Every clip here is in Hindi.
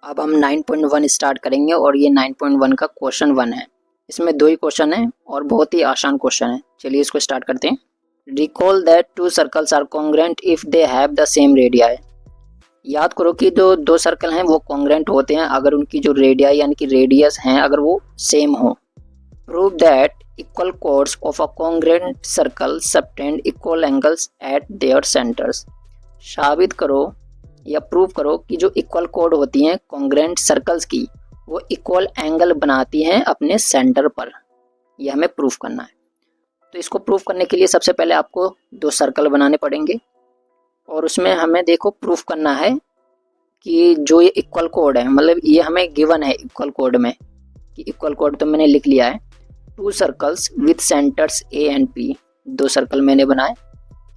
अब हम 9.1 स्टार्ट करेंगे और ये 9.1 का क्वेश्चन 1 है। इसमें 2 ही क्वेश्चन है और बहुत ही आसान क्वेश्चन है। चलिए इसको स्टार्ट करते हैं। Recall that two circles are congruent if they have the same radii. याद करो कि जो दो सर्कल हैं वो कॉन्ग्रुएंट होते हैं अगर उनकी जो रेडियाई यानी कि रेडियस हैं अगर वो सेम हो। Prove that equal codes of a congruent circle subtended equal angles at their centres. साबित करो या प्रूव करो कि जो इक्वल कोड होती हैं कॉन्ग्रुएंट सर्कल्स की वो इक्वल एंगल बनाती हैं अपने सेंटर पर। यह हमें प्रूफ करना है। तो इसको प्रूफ करने के लिए सबसे पहले आपको दो सर्कल बनाने पड़ेंगे और उसमें हमें देखो प्रूफ करना है कि जो ये इक्वल कोड है मतलब ये हमें गिवन है इक्वल कोड में कि इक्वल कोड तो मैंने लिख लिया है। To circles with centres A and P. दो सर्कल मैंने बनाए,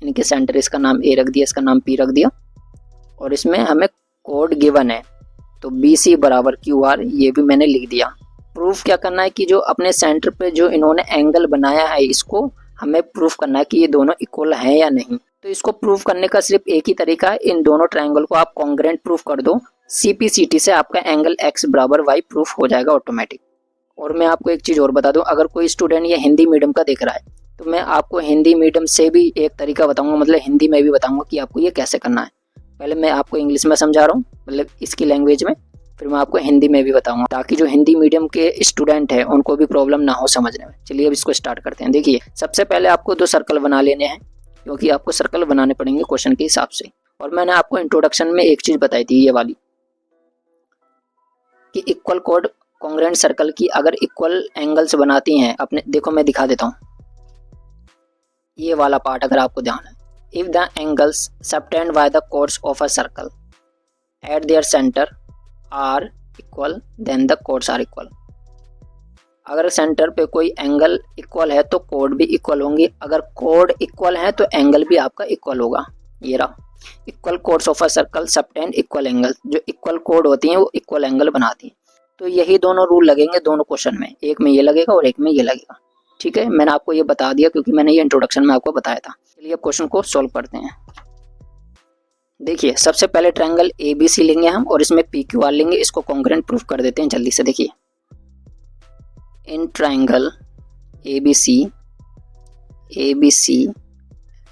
इनके सेंटर इसका नाम ए रख दिया, इसका नाम पी रख दिया और इसमें हमें कोड गिवन है तो बी सी बराबर क्यू आर ये भी मैंने लिख दिया। प्रूफ क्या करना है कि जो अपने सेंटर पे जो इन्होंने एंगल बनाया है इसको हमें प्रूफ करना है कि ये दोनों इक्वल हैं या नहीं। तो इसको प्रूफ करने का सिर्फ एक ही तरीका है, इन दोनों ट्रायंगल को आप कॉन्ग्रुएंट प्रूफ कर दो। CPCT से आपका एंगल x बराबर y प्रूफ हो जाएगा ऑटोमेटिक। और मैं आपको एक चीज़ और बता दूं, अगर कोई स्टूडेंट ये हिंदी मीडियम का देख रहा है तो मैं आपको हिंदी मीडियम से भी एक तरीका बताऊंगा, मतलब हिंदी में भी बताऊंगा कि आपको ये कैसे करना है। पहले मैं आपको इंग्लिश में समझा रहा हूँ मतलब इसकी लैंग्वेज में, फिर मैं आपको हिंदी में भी बताऊंगा ताकि जो हिंदी मीडियम के स्टूडेंट हैं उनको भी प्रॉब्लम ना हो समझने में। चलिए अब इसको स्टार्ट करते हैं। देखिए सबसे पहले आपको दो सर्कल बना लेने हैं क्योंकि आपको सर्कल बनाने पड़ेंगे क्वेश्चन के हिसाब से। और मैंने आपको इंट्रोडक्शन में एक चीज़ बताई थी ये वाली कि इक्वल कोड कॉन्ग्रुएंट सर्कल की अगर इक्वल एंगल्स बनाती हैं अपने, देखो मैं दिखा देता हूँ ये वाला पार्ट अगर आपको ध्यान है। If the angles subtended by the chords of a circle at their centre are equal then the chords are equal. अगर सेंटर पे कोई एंगल इक्वल है तो कोड भी इक्वल होंगे, अगर कोड इक्वल है तो एंगल भी आपका इक्वल होगा। ये रहा equal codes of a circle subtended equal angle. जो इक्वल कोड होती हैं वो इक्वल एंगल बनाती हैं। तो यही दोनों रूल लगेंगे दोनों क्वेश्चन में, एक में ये लगेगा और एक में ये लगेगा। ठीक है, मैंने आपको ये बता दिया क्योंकि मैंने ये इंट्रोडक्शन में आपको बताया था। चलिए अब क्वेश्चन को सॉल्व करते हैं। देखिए सबसे पहले ट्रायंगल ABC लेंगे हम और इसमें PQR लेंगे, इसको कॉन्ग्रुएंट प्रूफ कर देते हैं जल्दी से। देखिए in triangle ABC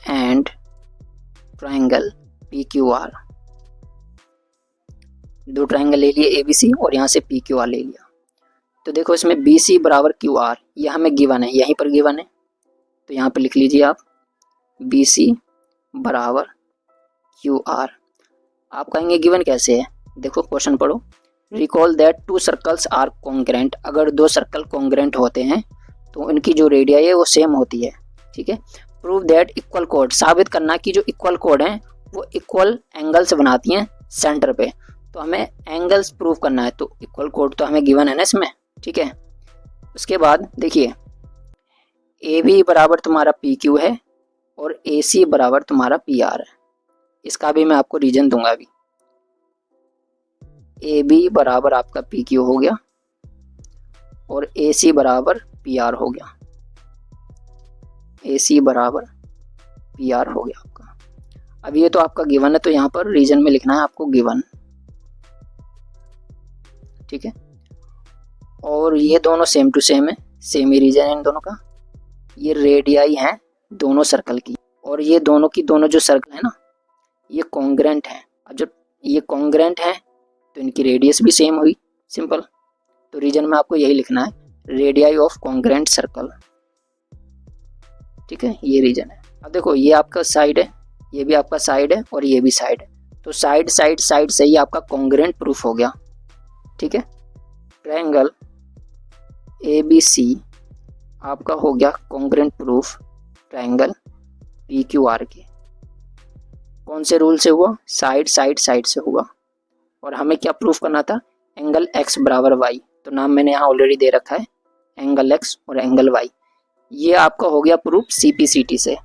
and triangle PQR, दो ट्रायंगल ले लिए ABC और यहाँ से PQR ले लिया। तो देखो इसमें BC बराबर QR यह हमें गिवन है, यहीं पर गिवन है तो यहाँ पर लिख लीजिए आप BC बराबर QR। आप कहेंगे गिवन कैसे है, देखो क्वेश्चन पढ़ो। Recall that two circles are congruent. अगर दो सर्कल कॉन्ग्रुएंट होते हैं तो उनकी जो रेडियाई है वो सेम होती है। ठीक है। प्रूव दैट इक्वल कोड, साबित करना कि जो इक्वल कोड हैं वो इक्वल एंगल्स बनाती हैं सेंटर पे। तो हमें एंगल्स प्रूव करना है तो इक्वल कोड तो हमें गिवन है ना इसमें। ठीक है। उसके बाद देखिए AB बराबर तुम्हारा PQ है और AC बराबर तुम्हारा PR है। इसका भी मैं आपको रीजन दूंगा अभी। AB बराबर आपका PQ हो गया और AC बराबर PR हो गया। AC बराबर PR हो गया आपका। अब ये तो आपका गिवन है तो यहाँ पर रीजन में लिखना है आपको गिवन। ठीक है। और ये दोनों सेम टू सेम है, सेम ही रीजन है इन दोनों का। ये रेडियाई है दोनों सर्कल की और ये दोनों की दोनों जो सर्कल है ना ये कॉन्ग्रुएंट है। अब जब ये कॉन्ग्रुएंट है तो इनकी रेडियस भी सेम हुई, सिंपल। तो रीजन में आपको यही लिखना है रेडियाई ऑफ कॉन्ग्रुएंट सर्कल। ठीक है, ये रीजन है। अब देखो ये आपका साइड है, ये भी आपका साइड है और ये भी साइड है तो साइड साइड साइड से ही आपका कॉन्ग्रुएंट प्रूफ हो गया। ठीक है। ट्रायंगल ABC आपका हो गया कॉन्ग्रुएंट प्रूफ ट्रायंगल PQR के। कौन से रूल से हुआ, साइड साइड साइड से हुआ। और हमें क्या प्रूफ करना था, एंगल x बराबर y। तो नाम मैंने यहाँ ऑलरेडी दे रखा है एंगल x और एंगल y। ये आपका हो गया प्रूफ CPCT से,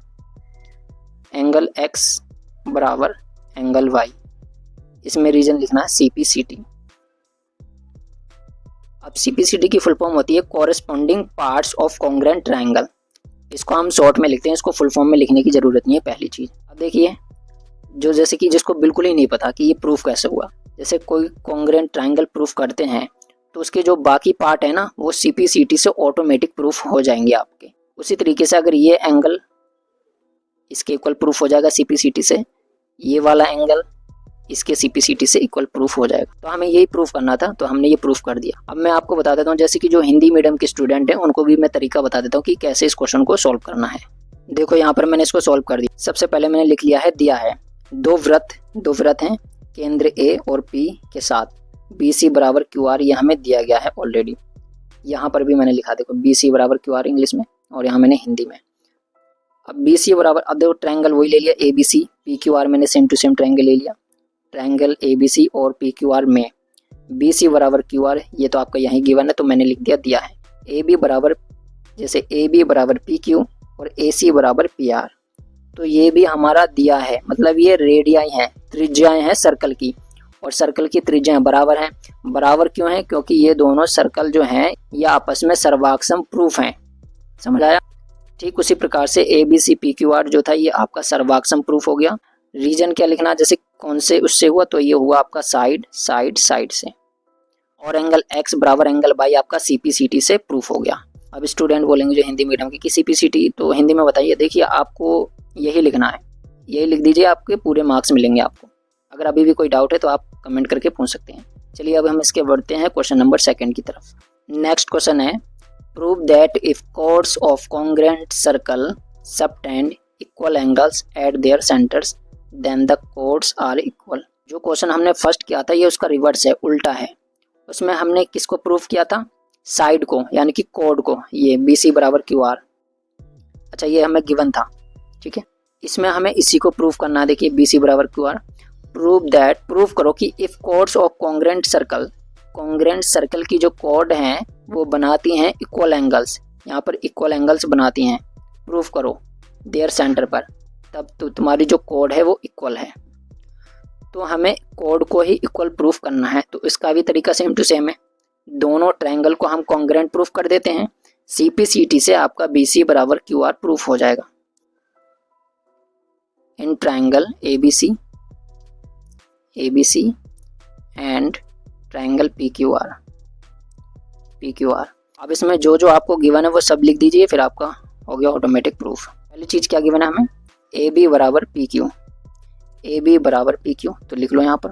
एंगल x बराबर एंगल y। इसमें रीजन लिखना है CPCT। अब CPCT की फुल फॉर्म होती है corresponding parts of congruent triangle. इसको हम शॉर्ट में लिखते हैं, इसको फुल फॉर्म में लिखने की जरूरत नहीं है, पहली चीज। अब देखिए जो जैसे कि जिसको बिल्कुल ही नहीं पता कि ये प्रूफ कैसे हुआ, जैसे कोई कॉन्ग्रुएंट ट्रायंगल प्रूफ करते हैं तो उसके जो बाकी पार्ट है ना वो CPCT से ऑटोमेटिक प्रूफ हो जाएंगे आपके। उसी तरीके से अगर ये एंगल इसके इक्वल प्रूफ हो जाएगा CPCT से, ये वाला एंगल इसके CPCT से इक्वल प्रूफ हो जाएगा। तो हमें यही प्रूफ करना था, तो हमने ये प्रूफ कर दिया। अब मैं आपको बता देता हूँ, जैसे कि जो हिंदी मीडियम के स्टूडेंट हैं उनको भी मैं तरीका बता देता हूँ कि कैसे इस क्वेश्चन को सॉल्व करना है। देखो यहाँ पर मैंने इसको सॉल्व कर दिया। सबसे पहले मैंने लिख लिया है, दिया है दो वृत्त हैं केंद्र A और P के साथ BC बराबर QR, ये हमें दिया गया है ऑलरेडी। यहाँ पर भी मैंने लिखा, देखो BC बराबर QR इंग्लिश में और यहाँ मैंने हिंदी में। अब BC बराबर, अब देखो ट्रायंगल वही ले लिया ABC, PQR मैंने सेम टू सेम ट्रायंगल ले लिया। ट्रायंगल ABC और PQR में BC बराबर QR, ये तो आपका यहीं गिवन है तो मैंने लिख दिया है। AB बराबर, जैसे AB बराबर PQ और AC बराबर PR, तो ये भी हमारा दिया है, मतलब ये रेडियाई हैं, त्रिज्याएं हैं सर्कल की, और सर्कल की त्रिज्याएं बराबर हैं। बराबर क्यों है? क्योंकि ये दोनों सर्कल जो हैं ये आपस में सर्वाक्षम प्रूफ हैं। समझ आया? ठीक उसी प्रकार से ABC PQR जो था ये आपका सर्वाक्षम प्रूफ हो गया। रीजन क्या लिखना, जैसे कौन से उससे हुआ, तो ये हुआ आपका साइड से। और एंगल X बराबर एंगल Y आपका CPCT से प्रूफ हो गया। अब स्टूडेंट बोलेंगे जो हिंदी मीडियम की CPCT, तो हिंदी में बताइए। देखिए आपको यही लिखना है, यही लिख दीजिए, आपके पूरे मार्क्स मिलेंगे आपको। अगर अभी भी कोई डाउट है तो आप कमेंट करके पूछ सकते हैं। चलिए अब हम इसके बढ़ते हैं क्वेश्चन नंबर 2 की तरफ। नेक्स्ट क्वेश्चन है, prove that if chords of congruent circle subtended equal angles at their centres then the chords are equal. जो क्वेश्चन हमने फर्स्ट किया था ये उसका रिवर्स है, उल्टा है। उसमें हमने किसको प्रूफ किया था? साइड को, यानी कि कोड को, ये BC बराबर QR। अच्छा ये हमें गिवन था, ठीक है। इसमें हमें इसी को प्रूफ करना है। देखिए BC बराबर QR, प्रूफ करो कि if chords of congruent circle की जो कोड हैं वो बनाती हैं इक्वल एंगल्स, यहाँ पर इक्वल एंगल्स बनाती हैं, प्रूफ करो देयर सेंटर पर, तब तो तुम्हारी जो कोड है वो इक्वल है। तो हमें कोड को ही इक्वल प्रूफ करना है, तो इसका भी तरीका सेम टू सेम है। दोनों ट्रायंगल को हम कॉन्ग्रुएंट प्रूफ कर देते हैं, CPCT से आपका BC बराबर QR प्रूफ हो जाएगा। In triangle ABC and triangle PQR। अब इसमें जो जो आपको गिवन है वो सब लिख दीजिए, फिर आपका हो गया ऑटोमेटिक प्रूफ। पहली चीज क्या गिवन है हमें? AB बराबर PQ, तो लिख लो यहाँ पर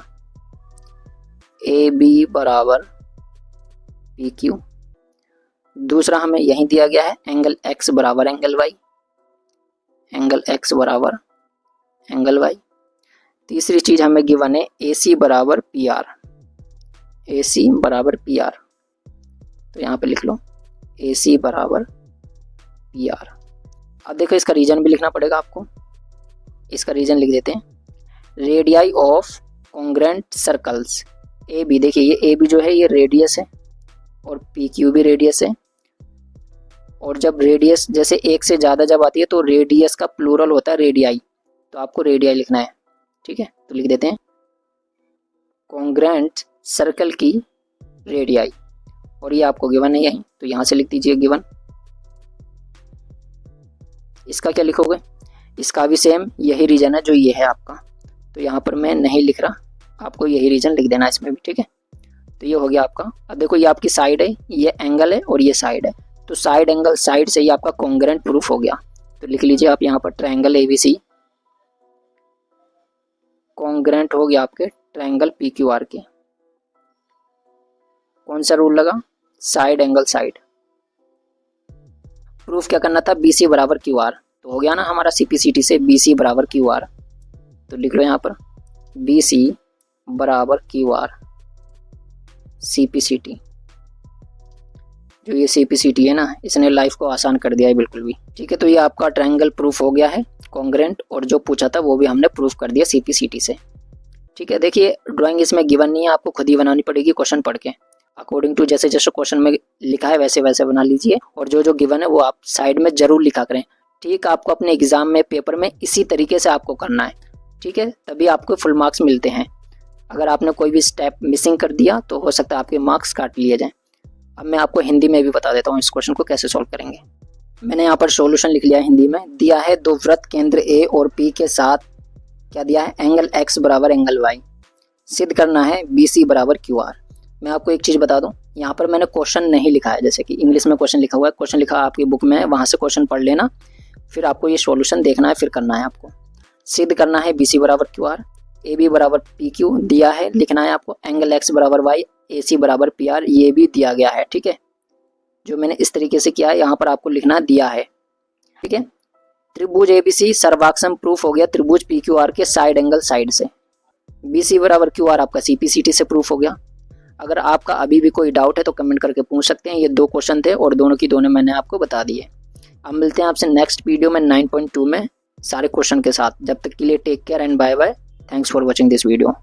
AB बराबर PQ। दूसरा हमें यहीं दिया गया है एंगल X बराबर एंगल Y। तीसरी चीज हमें गिवन है AC बराबर PR, तो यहाँ पे लिख लो AC बराबर PR। अब देखो इसका रीजन भी लिखना पड़ेगा आपको, इसका रीजन लिख देते हैं। Radii of congruent circles AB, देखिए ये AB जो है ये रेडियस है और PQ भी रेडियस है। और जब रेडियस जैसे एक से ज़्यादा जब आती है तो रेडियस का प्लूरल होता है रेडियाई, तो आपको रेडियाई लिखना है, ठीक है। तो लिख देते हैं कॉन्ग्रुएंट सर्कल की रेडियाई, और ये आपको गिवन है यहीं, तो यहाँ से लिख दीजिए गिवन। इसका क्या लिखोगे? इसका भी सेम यही रीजन है जो ये है आपका, तो यहाँ पर मैं नहीं लिख रहा, आपको यही रीजन लिख देना इसमें भी, ठीक है। तो ये हो गया आपका। अब देखो ये आपकी साइड है, ये एंगल है और ये साइड है, तो साइड एंगल साइड से ही आपका कॉन्ग्रुएंट प्रूफ हो गया। तो लिख लीजिए आप यहाँ पर ट्रायंगल ABC कॉन्ग्रुएंट हो गया आपके ट्रायंगल PQR के। कौन सा रूल लगा? Side angle side. प्रूफ क्या करना था? BC बराबर QR, तो हो गया ना हमारा CPCT से BC बराबर QR, तो लिख लो यहाँ पर BC बराबर QR CPCT। जो ये CPCT है ना, इसने लाइफ को आसान कर दिया है बिल्कुल भी, ठीक है। तो ये आपका ट्रायंगल प्रूफ हो गया है कॉन्ग्रुएंट, और जो पूछा था वो भी हमने प्रूफ कर दिया CPCT से, ठीक है। देखिए ड्राइंग इसमें गिवन नहीं है, आपको खुद ही बनानी पड़ेगी क्वेश्चन पढ़ के, अकॉर्डिंग टू जैसे जैसे क्वेश्चन में लिखा है वैसे वैसे बना लीजिए, और जो जो गिवन है वो आप साइड में जरूर लिखा करें, ठीक। आपको अपने एग्जाम में पेपर में इसी तरीके से आपको करना है, ठीक है, तभी आपको फुल मार्क्स मिलते हैं। अगर आपने कोई भी स्टेप मिसिंग कर दिया तो हो सकता है आपके मार्क्स काट लिए जाएं। अब मैं आपको हिंदी में भी बता देता हूँ इस क्वेश्चन को कैसे सॉल्व करेंगे। मैंने यहाँ पर सॉल्यूशन लिख लिया हिंदी में। दिया है दो वृत्त केंद्र A और P के साथ क्या दिया है? एंगल X बराबर एंगल Y। सिद्ध करना है BC बराबर QR। मैं आपको एक चीज़ बता दूं, यहाँ पर मैंने क्वेश्चन नहीं लिखा है, जैसे कि इंग्लिश में क्वेश्चन लिखा हुआ है, क्वेश्चन लिखा आपकी बुक में है, वहाँ से क्वेश्चन पढ़ लेना, फिर आपको ये सॉल्यूशन देखना है, फिर करना है आपको। सिद्ध करना है BC बराबर QR, AB बराबर PQ दिया है, लिखना है आपको एंगल X बराबर Y, AC बराबर PR, ये भी दिया गया है, ठीक है। जो मैंने इस तरीके से किया है यहाँ पर आपको लिखना दिया है, ठीक है। त्रिभुज ABC सर्वाक्षम प्रूफ हो गया त्रिभुज PQR के साइड एंगल साइड से। BC बराबर QR आपका CPCT से प्रूफ हो गया। अगर आपका अभी भी कोई डाउट है तो कमेंट करके पूछ सकते हैं। ये 2 क्वेश्चन थे और दोनों की दोनों मैंने आपको बता दिए। अब मिलते हैं आपसे नेक्स्ट वीडियो में 9.2 में सारे क्वेश्चन के साथ। जब तक के लिए take care and bye bye. Thanks for watching this video.